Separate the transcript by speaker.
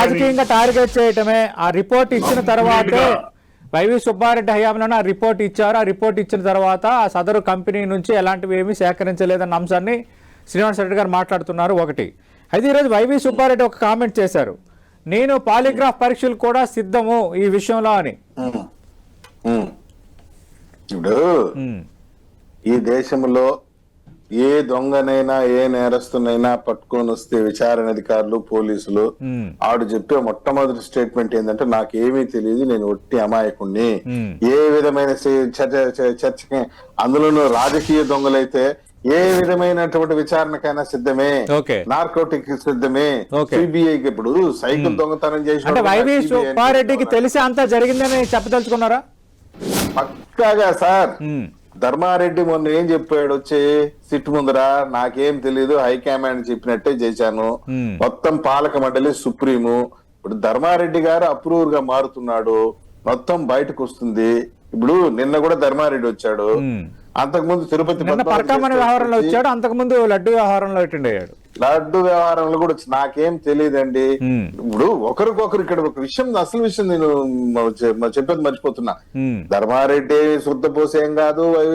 Speaker 1: రాజకీయంగా టార్గెట్ చేయటమే. ఆ రిపోర్ట్ ఇచ్చిన తర్వాతే వైవి సుబ్బారెడ్డి హయాంలోనే ఆ రిపోర్ట్ ఇచ్చారు. ఆ రిపోర్ట్ ఇచ్చిన తర్వాత ఆ సదరు కంపెనీ నుంచి ఎలాంటివి ఏమీ సేకరించలేదన్న అంశాన్ని శ్రీనివాస్ రెడ్డి గారు మాట్లాడుతున్నారు. ఒకటి అయితే ఈరోజు వైవి సుబ్బారెడ్డి ఒక కామెంట్ చేశారు, నేను పాలిగ్రాఫ్ పరీక్షలు కూడా సిద్ధము ఈ విషయంలో అని.
Speaker 2: ఇప్పుడు ఈ దేశంలో ఏ దొంగనైనా ఏ నేరస్తునైనా పట్టుకొని వస్తే విచారణ అధికారులు పోలీసులు ఆడు చెప్పే మొట్టమొదటి స్టేట్మెంట్ ఏంటంటే నాకేమీ తెలియదు, నేను ఒట్టి అమాయకుణ్ణి. ఏ విధమైన చర్చకి, అందులోనూ రాజకీయ దొంగలైతే ఏ విధమైనటువంటి విచారణకైనా సిద్ధమే, నార్కోటిక్ సిద్ధమే, సిబిఐకి. ఇప్పుడు సైకిల్ దొంగతనం చేసిన
Speaker 1: వైవి సుబ్బారెడ్డికి తెలిసి అంతా జరిగిందని చెప్పదలుచుకున్నారా?
Speaker 2: పక్కాగా సార్. ధర్మారెడ్డి మొన్న ఏం చెప్పాడు వచ్చి సిట్ ముందర, నాకేం తెలియదు, హైకమాండ్ చెప్పినట్టే చేశాను, మొత్తం పాలక మండలి సుప్రీము. ఇప్పుడు ధర్మారెడ్డి గారు అప్రూవర్ గా మారుతున్నాడు, మొత్తం బయటకు వస్తుంది. ఇప్పుడు నిన్న కూడా ధర్మారెడ్డి వచ్చాడు, అంతకుముందు తిరుపతి
Speaker 1: వ్యవహారంలో వచ్చాడు, అంతకుముందు లడ్డు వ్యవహారంలో అటెండ్ అయ్యాడు.
Speaker 2: లడ్డు వ్యవహారంలో కూడా నాకు ఏం తెలియదండి. ఇప్పుడు ఒకరికొకరు ఇక్కడ ఒక విషయం, అసలు విషయం నేను చెప్పేది మర్చిపోతున్నా. ధర్మారెడ్డి శుద్ధ పోసేం కాదు, వైవి